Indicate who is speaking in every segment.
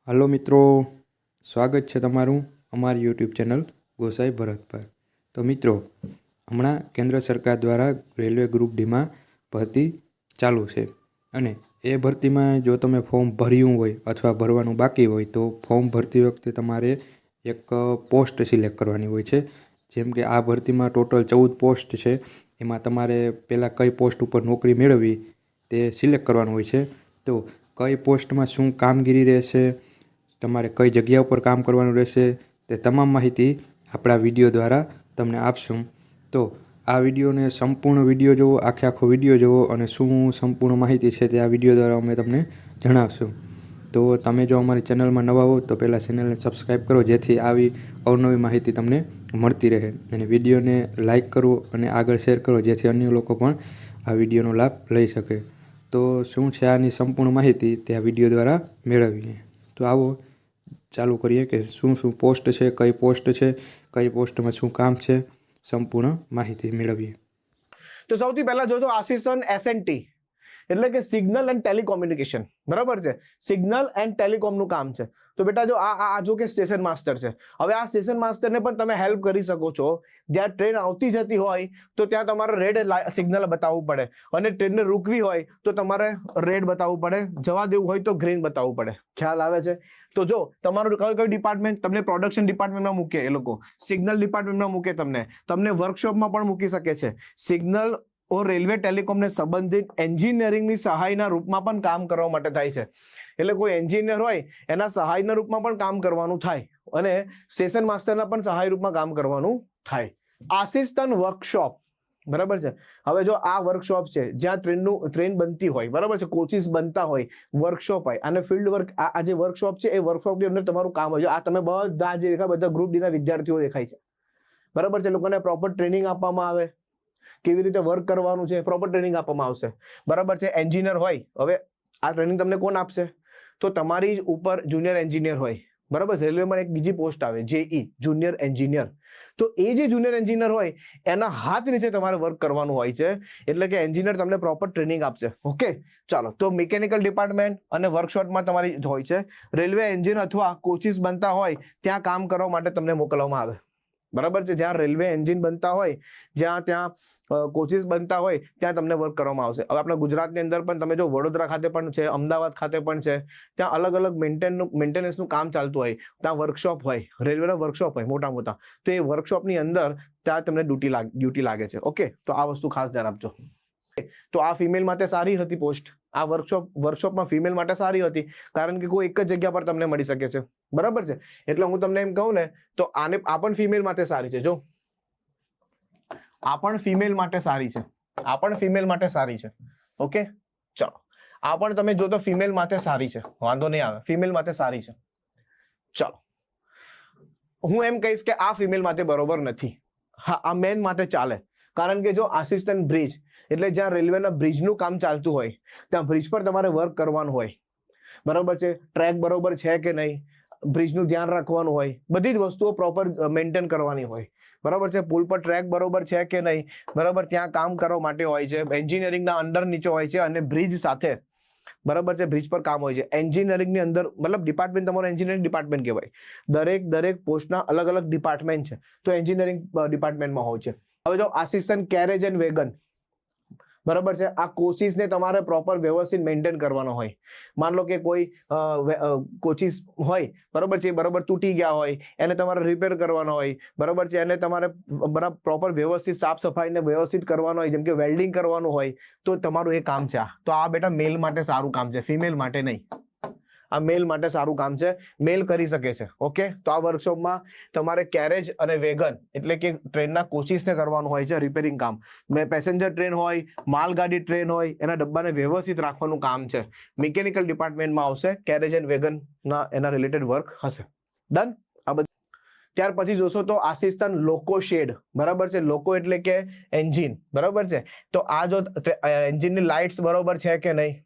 Speaker 1: Hello મિત્રો, સ્વાગત છે તમારું અમારી યુટ્યુબ ચેનલ ગોસાઈ ભરત પર। તો મિત્રો, હમણાં કેન્દ્ર સરકાર દ્વારા રેલવે ગ્રુપ ડીમાં ભરતી ચાલુ છે અને એ ભરતીમાં જો તમે ફોર્મ ભર્યું હોય અથવા ભરવાનું બાકી હોય તો ફોર્મ ભરતી વખતે તમારે એક પોસ્ટ સિલેક્ટ કરવાની હોય છે। જેમ કે આ ભરતીમાં ટોટલ 14 પોસ્ટ છે, એમાં તમારે પહેલાં કઈ પોસ્ટ ઉપર નોકરી મેળવવી તે સિલેક્ટ કરવાનું હોય છે। તો કઈ પોસ્ટમાં શું કામગીરી રહેશે, તમારે કઈ જગ્યા ઉપર કામ કરવાનું રહેશે, તે તમામ માહિતી આપણા વિડીયો દ્વારા તમને આપશું। તો આ વિડીયોને સંપૂર્ણ વિડીયો જુઓ, આખો વિડીયો જુઓ અને શું સંપૂર્ણ માહિતી છે તે આ વિડીયો દ્વારા અમે તમને જણાવશું। તો તમે જો અમારી ચેનલમાં નવા હો તો પહેલાં ચેનલને સબસ્ક્રાઈબ કરો, જેથી આવી અવનવી માહિતી તમને મળતી રહે, અને વિડીયોને લાઇક કરો અને આગળ શેર કરો, જેથી અન્ય લોકો પણ આ વિડીયોનો લાભ લઈ શકે। તો શું છે આની સંપૂર્ણ માહિતી તે આ વિડીયો દ્વારા મેળવીએ। તો આવો ચાલુ કરીએ કે શું શું પોસ્ટ છે, કઈ પોસ્ટ છે, કઈ પોસ્ટમાં શું કામ છે, સંપૂર્ણ માહિતી મેળવીએ।
Speaker 2: તો સૌથી પહેલા જોજો આસિસ્ટન્ટ એસએનટી એટલે કે સિગ્નલ એન્ડ ટેલિકોમ્યુનિકેશન, બરાબર છે। સિગ્નલ એન્ડ ટેલિકોમ નું કામ છે। તો બેટા જો આ જો કે સ્ટેશન માસ્ટર છે। હવે આ સ્ટેશન માસ્ટરને પણ તમે હેલ્પ કરી શકો છો। જ્યાં ટ્રેન આવતી જતી હોય તો ત્યાં તમારે રેડ સિગ્નલ બતાવવું પડે, અને ટ્રેનને રોકવી હોય તો તમારે રેડ બતાવવું પડે, જવા દેવું હોય તો ગ્રીન બતાવવું પડે। ખ્યાલ આવે છે? તો જો તમારું કયું ડિપાર્ટમેન્ટ, તમને પ્રોડક્શન ડિપાર્ટમેન્ટમાં મૂકે એ લોકો, સિગ્નલ ડિપાર્ટમેન્ટમાં મૂકે, તમને વર્કશોપમાં પણ મૂકી શકે છે। સિગ્નલ રેલવે ટેલિકોમને સંબંધિત એન્જિનિયરિંગની સહાયના રૂપમાં પણ કામ કરવા માટે થાય છે। એટલે કોઈ એન્જિનિયર હોય એના સહાયના રૂપમાં પણ કામ કરવાનું થાય, અને સ્ટેશન માસ્ટરના પણ સહાય રૂપમાં કામ કરવાનું થાય। આસિસ્ટન્ટ વર્કશોપ, બરાબર છે। હવે જો આ વર્કશોપ છે જ્યાં ટ્રેન બનતી હોય, બરાબર છે, કોચિસ બનતા હોય, વર્કશોપ હોય, અને ફિલ્ડ વર્ક, આ જે વર્કશોપ છે એ વર્કશોપની અંદર તમારું કામ હોય। આ તમે બધા જે દેખાય બધા ગ્રુપ ડી ના વિદ્યાર્થીઓ દેખાય છે, બરાબર છે। લોકોને પ્રોપર ટ્રેનિંગ આપવામાં આવે, કેવી રીતે વર્ક કરવાનું છે પ્રોપર ટ્રેનિંગ આપવામાં આવશે, બરાબર છે। એન્જિનિયર હોય, હવે આ ટ્રેનિંગ તમને કોણ આપશે? તો તમારી જ ઉપર જુનિયર એન્જિનિયર હોય, બરાબર છે। રેલવેમાં એક બીજી પોસ્ટ આવે જેઈ, જુનિયર એન્જિનિયર। તો એ જે જુનિયર એન્જિનિયર હોય એના હાથ નીચે તમારે વર્ક કરવાનું હોય છે, એટલે કે એન્જિનિયર તમને પ્રોપર ટ્રેનિંગ આપશે। ઓકે, ચાલો। તો મિકેનિકલ ડિપાર્ટમેન્ટ અને વર્કશોપમાં તમારી હોય છે। રેલવે એન્જિન અથવા કોચિસ બનતા હોય ત્યાં કામ કરવા માટે તમને મોકલવામાં આવે, બરાબર છે। જ્યાં રેલવે એન્જિન બનતા હોય, ત્યાં કોચિસ બનતા હોય ત્યાં તમને વર્ક કરવામાં આવશે। હવે આપણા ગુજરાતની અંદર પણ તમે જો વડોદરા ખાતે પણ છે, અમદાવાદ ખાતે પણ છે, ત્યાં અલગ અલગ મેન્ટેનન્સનું કામ ચાલતું હોય, ત્યાં વર્કશોપ હોય, રેલવેના વર્કશોપ હોય મોટા મોટા, તો એ વર્કશોપની અંદર ત્યાં તમને ડ્યુટી લાગે છે। ઓકે, તો આ વસ્તુ ખાસ ધ્યાન આપજો। તો આ ફિમેલ માટે સારી હતી પોસ્ટ, આ વર્કશોપમાં ફિમેલ માટે સારી હતી, કારણ કે કોઈ એક જ જગ્યા પર તમને મળી શકે છે, બરાબર છે। એટલે હું તમને એમ કહું ને તો આ પણ ફિમેલ માટે સારી છે। જો આ પણ ફિમેલ માટે સારી છે, આ પણ ફિમેલ માટે સારી છે। ઓકે, ચલો, આ પણ તમે જો તો ફિમેલ માટે સારી છે, વાંધો નહીં આવે, ફિમેલ માટે સારી છે। ચલો, હું એમ કહીશ કે આ ફિમેલ માટે બરોબર નથી, હા આ મેન માટે ચાલે। કારણ કે જો આસિસ્ટન્ટ બ્રિજ એટલે જ્યાં રેલવેના બ્રિજનું કામ ચાલતું હોય, ત્યાં બ્રિજ પર તમારે વર્ક કરવાનું હોય, બરોબર છે। ટ્રેક બરોબર છે કે નહીં, બ્રિજનું ધ્યાન રાખવાનું હોય, બધી જ વસ્તુઓ પ્રોપર મેન્ટેન કરવાની હોય, બરાબર છે। પુલ પર ટ્રેક બરોબર છે કે નહીં, બરાબર, ત્યાં કામ કરવા માટે હોય છે। એન્જિનિયરિંગના અંડર નીચે હોય છે, અને બ્રિજ સાથે, બરાબર છે, બ્રિજ પર કામ હોય છે। એન્જિનિયરિંગની અંદર મતલબ ડિપાર્ટમેન્ટ તમારો એન્જિનિયરિંગ ડિપાર્ટમેન્ટ કહેવાય। દરેક પોસ્ટના અલગ અલગ ડિપાર્ટમેન્ટ છે, તો એન્જિનિયરિંગ ડિપાર્ટમેન્ટમાં હોય છે। હવે જો આસિસ્ટન્ટ કેરેજ એન્ડ વેગન, બરાબર છે, આ કોચિસને તમારે પ્રોપર વ્યવસ્થિત મેન્ટેન કરવાનો હોય। માન લો કે કોઈ કોચિસ હોય, બરાબર છે, બરાબર તૂટી ગયા હોય, એને તમારે રિપેર કરવાનો હોય, બરાબર છે, એને તમારે પ્રોપર વ્યવસ્થિત સાફ સફાઈને વ્યવસ્થિત કરવાનો હોય, જેમ કે વેલ્ડિંગ કરવાનું હોય, તો તમારું એ કામ છે। તો આ બેટા મેલ માટે સારું કામ છે, ફિમેલ માટે નહીં। આ મેલ માટે સારું કામ છે, મેલ કરી શકે છે। ઓકે, તો આ વર્કશોપમાં તમારે કેરેજ અને વેગન એટલે કે ટ્રેનના કોચિસને કરવાનું હોય છે રિપેરિંગ કામ। પેસેન્જર ટ્રેન હોય, માલગાડી ટ્રેન હોય, એના ડબ્બાને વ્યવસ્થિત રાખવાનું કામ છે। મિકેનિકલ ડિપાર્ટમેન્ટમાં આવશે, કેરેજ એન્ડ વેગન ના એના રિલેટેડ વર્ક હશે। ડન? આ બધું ત્યાર પછી જોશો તો આસિસ્ટન્ટ લોકો શેડ, બરાબર છે, લોકો એટલે કે એન્જિન, બરાબર છે। તો આ જો એન્જિનની લાઇટ્સ બરોબર છે કે નહીં,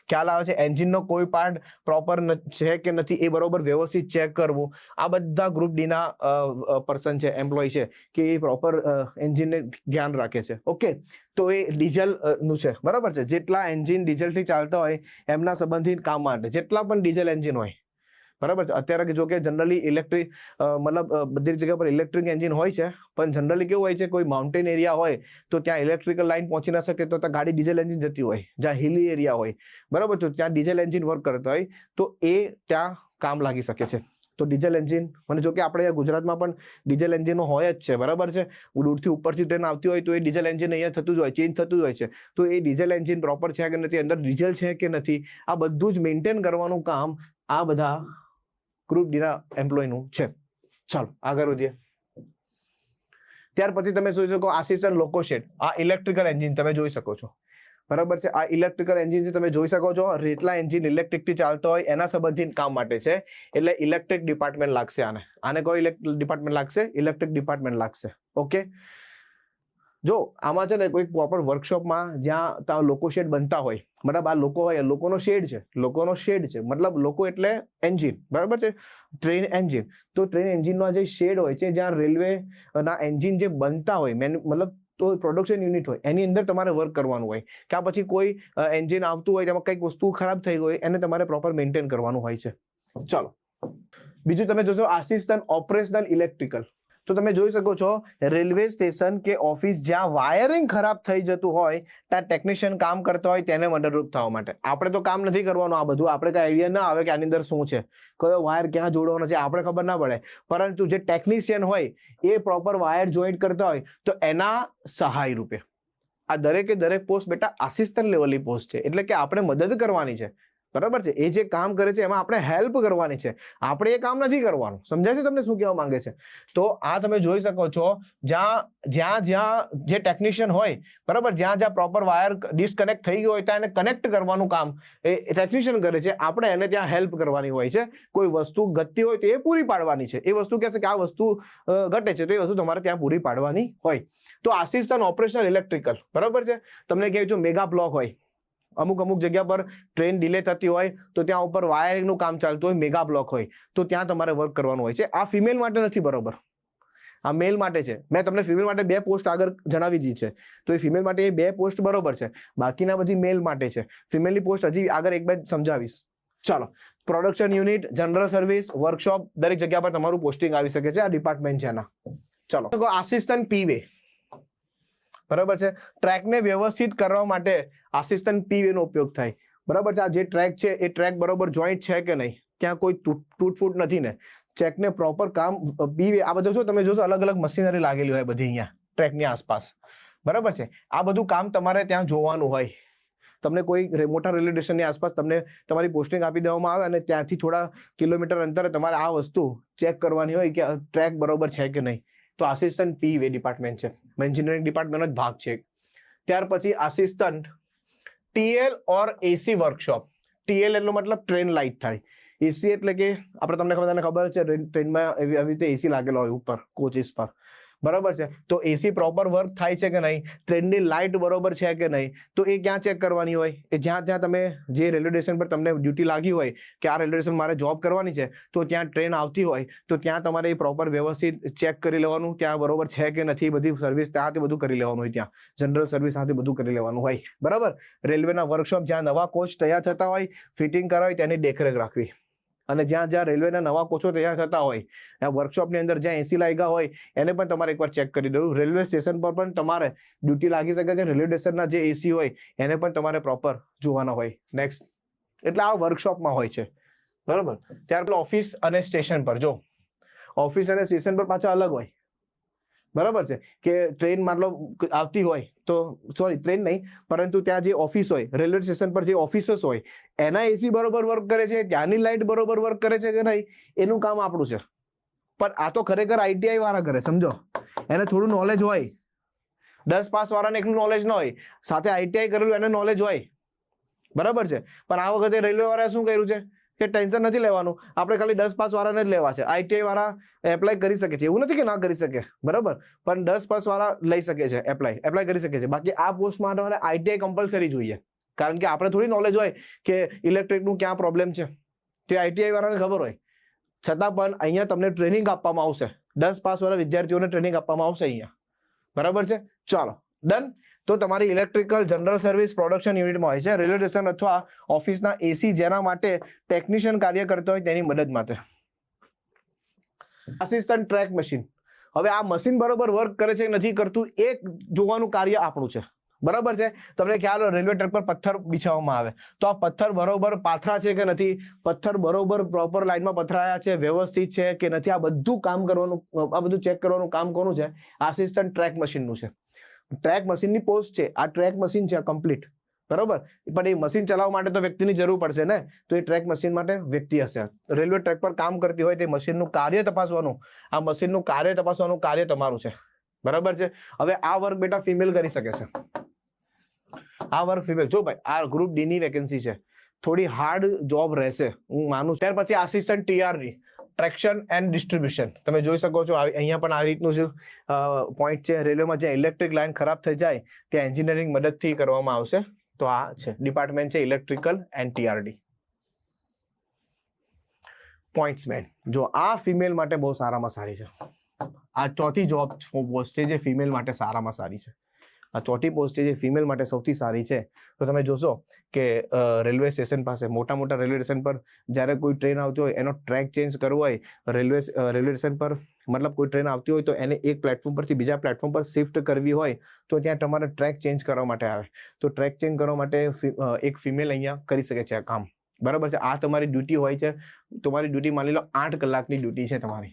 Speaker 2: ખ્યાલ આવે છે, એન્જિનનો કોઈ પાર્ટ પ્રોપર છે કે નથી એ બરોબર વ્યવસ્થિત ચેક કરવું, આ બધા ગ્રુપ ડી ના પર્સન છે, એમ્પ્લોય છે, કે એ પ્રોપર એન્જિનને ધ્યાન રાખે છે। ઓકે, તો એ ડીઝલ નું છે, બરાબર છે। જેટલા એન્જિન ડીઝલથી ચાલતા હોય એમના સંબંધિત કામ માટે, જેટલા પણ ડીઝલ એન્જિન હોય, બરાબર છે. અત્યારે જો કે જનરલી ઇલેક્ટ્રિક મતલબ બધી જગ્યા પર ઇલેક્ટ્રિક એન્જિન હોય છે, પણ જનરલી કેવું હોય છે, કોઈ માઉન્ટેન એરિયા હોય તો ત્યાં ઇલેક્ટ્રિકલ લાઇન પહોંચી ના શકે, તો ત્યાં ગાડી ડીઝલ એન્જિન જતી હોય. જ્યાં હિલી એરિયા હોય, બરાબર છે, ત્યાં ડીઝલ એન્જિન વર્ક કરતા હોય તો એ ત્યાં કામ લાગી શકે છે. તો ડીઝલ એન્જિન, મને જો કે આપણે ગુજરાતમાં પણ ડીઝલ એન્જિનો હોય જ છે, બરાબર છે. દૂરથી ઉપરથી ટ્રેન આવતી હોય તો એ ડીઝલ એન્જિન અહીંયા થતું જ હોય, ચેન્જ થતું જ હોય છે. તો એ ડીઝલ એન્જિન પ્રોપર છે કે નથી, અંદર ડીઝલ છે કે નથી, આ બધું જ મેન્ટેન કરવાનું કામ આ બધા ગ્રુપ ડી ના એમ્પ્લોયનું છે. ચાલો આગળ વધીએ. ત્યાર પછી તમે જોઈ શકો આસિસ્ટન્ટ લોકો શેડ. આ ઇલેક્ટ્રિકલ એન્જિન તમે જોઈ શકો છો, બરાબર છે. આ ઇલેક્ટ્રિકલ એન્જિન તમે જોઈ શકો છો, રેતલા એન્જિન ઇલેક્ટ્રિક થી ચાલતો હોય એના સંબંધિત કામ માટે છે, એટલે ઇલેક્ટ્રિક ડિપાર્ટમેન્ટ લાગશે આને કોઈ ડિપાર્ટમેન્ટ લાગશે? ઇલેક્ટ્રિક ડિપાર્ટમેન્ટ લાગશે. ઓકે, જો આમાં છે ને કોઈ પ્રોપર વર્કશોપમાં જ્યાં લોકો શેડ બનતા હોય, મતલબ આ લોકો હોય, લોકોનો શેડ છે, લોકોનો શેડ છે, મતલબ લોકો એટલે એન્જિન, બરાબર છે, ટ્રેન એન્જિન. તો ટ્રેન એન્જિનનો જે શેડ હોય છે, જ્યાં રેલવે ના એન્જિન જે બનતા હોય, મતલબ તો પ્રોડક્શન યુનિટ હોય, એની અંદર તમારે વર્ક કરવાનું હોય. કે પછી કોઈ એન્જિન આવતું હોય, તેમાં કંઈક વસ્તુ ખરાબ થઈ ગઈ હોય, એને તમારે પ્રોપર મેન્ટેન કરવાનું હોય છે. ચાલો બીજું તમે જોશો આસિસ્ટન્ટ ઓપરેશનલ ઇલેક્ટ્રિકલ. તો તમે જોઈ શકો છો રેલવે સ્ટેશન કે ઓફિસ જ્યાં વાયરિંગ ખરાબ થઈ જતું હોય, ત્યાં ટેકનિશિયન કામ કરતા હોય તેને મદદરૂપ થવા માટે. આપણે તો કામ નથી કરવાનું આ બધું, આપણે કઈ આઈડિયા ના આવે કે આની અંદર શું છે, કયો વાયર ક્યાં જોડવાનો છે, આપણે ખબર ના પડે. પરંતુ જે ટેકનિશિયન હોય એ પ્રોપર વાયર જોઈન્ટ કરતા હોય તો એના સહાય રૂપે આ દરેકે દરેક પોસ્ટ બેટા આસિસ્ટન્ટ લેવલની પોસ્ટ છે, એટલે કે આપણે મદદ કરવાની છે, બરાબર છે. એ જે કામ કરે છે એમાં આપણે હેલ્પ કરવાની છે, આપણે એ કામ નથી કરવાનું. સમજાય છે તમને શું કહેવા માંગે છે? તો આ તમે જોઈ શકો છો જ્યાં જે ટેકનિશિયન હોય, બરાબર, જ્યાં પ્રોપર વાયર ડિસ્કનેક્ટ થઈ ગયો હોય ત્યાં એને કનેક્ટ કરવાનું કામ એ ટેકનિશિયન કરે છે. આપણે એને ત્યાં હેલ્પ કરવાની હોય છે. કોઈ વસ્તુ ઘટતી હોય તો એ પૂરી પાડવાની છે. એ વસ્તુ કહેશે કે આ વસ્તુ ઘટે છે તો એ વસ્તુ તમારે ત્યાં પૂરી પાડવાની હોય. તો આસિસ્ટન્ટ ઓપરેશનલ ઇલેક્ટ્રિકલ, બરાબર છે. તમને કહે છે મેગા બ્લોક હોય, અમુક જગ્યા પર ટ્રેન ડિલે થતી હોય તો ત્યાં ઉપર વાયરિંગનું કામ ચાલતું હોય, મેગા બ્લોક હોય, તો ત્યાં તમારે વર્ક કરવાનું હોય છે. આ ફિમેલ માટે નથી, બરોબર, આ મેલ માટે છે. મેં તમને ફિમેલ માટે 2 પોસ્ટ આગળ જણાવી દીધી છે, તો એ ફિમેલ માટે એ 2 પોસ્ટ બરોબર છે, બાકીના બધી મેલ માટે છે. ફિમેલની પોસ્ટ હજી આગળ એક બે સમજાવીશ. ચાલો, production unit, general service, workshop, દરેક જગ્યા પર તમારું પોસ્ટિંગ આવી શકે છે. આ ડિપાર્ટમેન્ટ છે એના. ચાલો, આસિસ્ટન્ટ પીવે, બરાબર છે. ટ્રેકને વ્યવસ્થિત કરવા માટે આસિસ્ટન્ટ પીવે નો ઉપયોગ થાય, બરાબર છે. આ જે ટ્રેક છે એ ટ્રેક બરોબર જોઈન્ટ છે કે નહીં, ત્યાં કોઈ તૂટફૂટ નથી ને, ટ્રેકને પ્રોપર કામ પીવે. આ બધું જો તમે જોશો અલગ અલગ મશીનરી લાગેલી હોય બધી અહીંયા ટ્રેકની આસપાસ, બરાબર છે. આ બધું કામ તમારે ત્યાં જોવાનું હોય. તમને કોઈ મોટા રેલવે સ્ટેશનની આસપાસ તમને તમારી પોસ્ટિંગ આપી દેવામાં આવે અને ત્યાંથી થોડા કિલોમીટર અંતરે તમારે આ વસ્તુ ચેક કરવાની હોય કે ટ્રેક બરોબર છે કે નહીં. તો આસિસ્ટન્ટ પીવે ડિપાર્ટમેન્ટ છે, એન્જિનિયરિંગ ડિપાર્ટમેન્ટ જ ભાગ છે. ત્યાર પછી આસિસ્ટન્ટ ટીએલ ઓર એસી વર્કશોપ. ટીએલ એટલો મતલબ ટ્રેન લાઇટ થાય, એસી એટલે કે આપણે તમને ખબર છે ટ્રેનમાં એવી રીતે એસી લાગેલો હોય ઉપર કોચિસ પર, બરાબર છે. તો એસી પ્રોપર વર્ક થાય છે કે નહીં, ટ્રેનની લાઇટ બરોબર છે કે નહીં, તો એ ક્યાં ચેક કરવાની હોય? એ જ્યાં તમે જે રેલવે સ્ટેશન પર તમને ડ્યુટી લાગી હોય કે આ રેલવે સ્ટેશન મારે જોબ કરવાની છે, તો ત્યાં ટ્રેન આવતી હોય તો ત્યાં તમારે એ પ્રોપર વ્યવસ્થિત ચેક કરી લેવાનું, ત્યાં બરોબર છે કે નથી, બધી સર્વિસ ત્યાંથી બધું કરી લેવાનું હોય, ત્યાં જનરલ સર્વિસ સાથે બધું કરી લેવાનું હોય, બરાબર. રેલવેના વર્કશોપ જ્યાં નવા કોચ તૈયાર થતા હોય, ફિટિંગ કરાવી તેની દેખરેખ રાખવી. અને જ્યાં રેલવેના નવા કોચો તૈયાર થતા હોય, આ વર્કશોપની અંદર જ્યાં એસી લાગ્યા હોય એને પણ તમારે એકવાર ચેક કરી દેવું. રેલવે સ્ટેશન પર પણ તમારે ડ્યુટી લાગી શકે છે, રેલવે સ્ટેશનના જે એસી હોય એને પણ તમારે પ્રોપર જોવાના હોય. નેક્સ્ટ, એટલે આ વર્કશોપમાં હોય છે, બરાબર. ત્યાર પછી ઓફિસ અને સ્ટેશન પર, જો ઓફિસ અને સ્ટેશન પર પાછા અલગ હોય, બરાબર છે. કે ટ્રેન મતલબ આવતી હોય તો, સોરી ટ્રેન નહીં, પરંતુ ત્યાં જે ઓફિસ હોય, રેલવે સ્ટેશન પર જે ઓફિસર્સ હોય એના એસી બરોબર વર્ક કરે છે, ત્યાંની લાઇટ બરોબર વર્ક કરે છે કે નહીં, એનું કામ આપણું છે. પણ આ તો ખરેખર આઈટીઆઈ વાળા કરે, સમજો. એને થોડું નોલેજ હોય, 10 પાસ વાળાને એટલું નોલેજ ન હોય, સાથે આઈટીઆઈ કરેલું એને નોલેજ હોય, બરાબર છે. પણ આ વખતે રેલવે વાળાએ શું કર્યું છે કે ટેન્શન નથી લેવાનું, આપણે ખાલી 10 પાસ વાળાને જ લેવા છે. આઈટીઆઈ વાળા એપ્લાય કરી શકે છે, એવું નથી કે ના કરી શકે, બરાબર, પણ 10 પાસ વાળા લઈ શકે છે, એપ્લાય કરી શકે છે. બાકી આ પોસ્ટ માટે તમારે આઈટીઆઈ કમ્પલસરી જોઈએ, કારણ કે આપણે થોડી નોલેજ હોય કે ઇલેક્ટ્રિકનું ક્યાં પ્રોબ્લેમ છે, તે આઈટીઆઈ વાળાને ખબર હોય. છતાં પણ અહીંયા તમને ટ્રેનિંગ આપવામાં આવશે, 10 પાસ વાળા વિદ્યાર્થીઓને ટ્રેનિંગ આપવામાં આવશે અહીંયા, બરાબર છે. ચાલો, ડન. તો તમારી ઇલેક્ટ્રિકલ જનરલ સર્વિસ પ્રોડક્શન યુનિટમાં હોય છે, રેલવે સ્ટેશન અથવા ઓફિસના એસી જેના માટે ટેકનિશિયન કાર્ય કરતો હોય તેની મદદ માટે. આસિસ્ટન્ટ ટ્રેક મશીન, હવે આ મશીન બરોબર વર્ક કરે છે કે નથી કરતું એ જોવાનું કાર્ય આપણું છે. બરાબર છે. તમને ખ્યાલ હોય રેલવે ટ્રેક પર પથ્થર બિછાવવામાં આવે તો આ પથ્થર બરોબર પાથરા છે કે નથી, પથ્થર બરોબર પ્રોપર લાઈનમાં પથરાયા છે, વ્યવસ્થિત છે કે નથી, આ બધું કામ કરવાનું, આ બધું ચેક કરવાનું કામ કોનું છે? આસિસ્ટન્ટ ટ્રેક મશીનનું છે. ટ્રેક મશીનની પોસ્ટ છે, આ ટ્રેક મશીન છે કમ્પ્લીટ. બરોબર, પણ એ મશીન ચલાવવા માટે તો વ્યક્તિની જરૂર પડશે ને, તો એ ટ્રેક મશીન માટે વ્યક્તિ હશે. રેલવે ટ્રેક પર કામ કરતી હોય તે મશીનનું કાર્ય તપાસવાનું, આ મશીનનું કાર્ય તપાસવાનું કાર્ય તમારું છે. બરાબર છે. હવે આ વર્ક બેટા ફિમેલ કરી શકે છે. આ વર્ક ફિમેલ, જો ભાઈ આ ગ્રુપ ડી ની વેકેન્સી છે, થોડી હાર્ડ જોબ રહેશે હું માનું. ત્યાર પછી આસિસ્ટન્ટ ટીઆરડી, ટ્રેક્શન એન્ડ ડિસ્ટ્રીબ્યુશન, તમે જોઈ શકો છો અહીંયા પણ આ રીતનું જે પોઈન્ટ છે. રેલવેમાં જ્યાં ઇલેક્ટ્રિક લાઇન ખરાબ થઈ જાય ત્યાં એન્જિનિયરિંગ મદદથી કરવામાં આવશે. તો આ છે ડિપાર્ટમેન્ટ છે ઇલેક્ટ્રિકલ એન્ડ ટીઆરડી. પોઈન્ટ્સમેન, જો આ ફિમેલ માટે બહુ સારામાં સારી છે. આ ચોથી જોબ પોસ્ટ છે જે ફિમેલ માટે સારામાં સારી છે. આ ચોથી પોસ્ટ છે જે ફિમેલ માટે સૌથી સારી છે. તો તમે જોશો કે રેલવે સ્ટેશન પાસે, મોટા મોટા રેલવે સ્ટેશન પર જ્યારે કોઈ ટ્રેન આવતી હોય એનો ટ્રેક ચેન્જ કરવો હોય, રેલવે સ્ટેશન પર મતલબ કોઈ ટ્રેન આવતી હોય તો એને એક પ્લેટફોર્મ પરથી બીજા પ્લેટફોર્મ પર શિફ્ટ કરવી હોય તો ત્યાં તમારે ટ્રેક ચેન્જ કરવા માટે આવે. તો ટ્રેક ચેન્જ કરવા માટે એક ફિમેલ અહીંયા કરી શકે છે આ કામ. બરાબર છે. આ તમારી ડ્યુટી હોય છે. તમારી ડ્યુટી માની લો 8 કલાકની ડ્યુટી છે તમારી.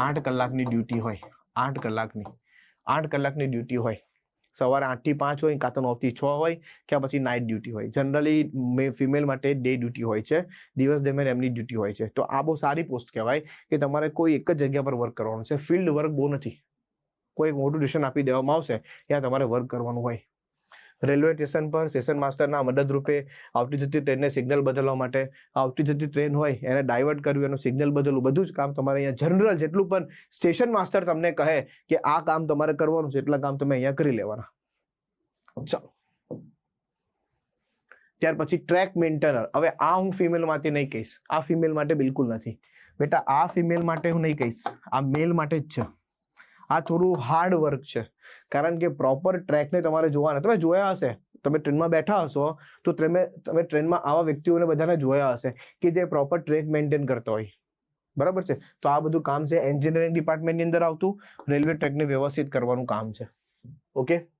Speaker 2: 8 કલાકની ડ્યુટી હોય, 8 કલાકની 8 કલાકની ડ્યુટી હોય. સવારે 8 થી 5 હોય, કાં તો 9 થી 6 હોય, કે પછી નાઇટ ડ્યુટી હોય. જનરલી ફિમેલ માટે ડે ડ્યુટી હોય છે, દિવસ દરમિયાન એમની ડ્યુટી હોય છે. તો આ બહુ સારી પોસ્ટ કહેવાય કે તમારે કોઈ એક જ જગ્યા પર વર્ક કરવાનું છે. ફિલ્ડ વર્ક બહુ નથી. કોઈ એક મોટું સ્ટેશન આપી દેવામાં આવશે ત્યાં તમારે વર્ક કરવાનું હોય. રેલવે સ્ટેશન પર સ્ટેશન માસ્ટરના મદદરૂપે આવતી જતી ટ્રેનને સિગ્નલ બદલવા માટે, આવતી જતી ટ્રેન હોય એને ડાયવર્ટ કરવું, એનું સિગ્નલ બદલવું, બધું જ કામ તમારે અહીંયા જનરલ જેટલું પણ સ્ટેશન માસ્ટર તમને કહે કે આ કામ તમારે કરવાનું છે એટલા કામ તમે અહીંયા કરી લેવાના. ચાલો, ત્યાર પછી ટ્રેક મેન્ટેનર. હવે આ હું ફિમેલ માટે નહીં કહીશ, આ ફિમેલ માટે બિલકુલ નથી બેટા. આ ફિમેલ માટે હું નહીં કહીશ, આ મેલ માટે જ છે. આ થોડું હાર્ડ વર્ક છે કારણ કે પ્રોપર ટ્રેકને તમારે જોવાના. તમે જોયા હશે, તમે ટ્રેનમાં બેઠા હશો તો તમે ટ્રેનમાં આવા વ્યક્તિઓને બધાને જોયા હશે કે જે પ્રોપર ટ્રેક મેન્ટેન કરતા હોય. બરાબર છે. તો આ બધું કામ છે એન્જિનિયરિંગ ડિપાર્ટમેન્ટની અંદર આવતું, રેલવે ટ્રેકને વ્યવસ્થિત કરવાનું કામ છે. ઓકે.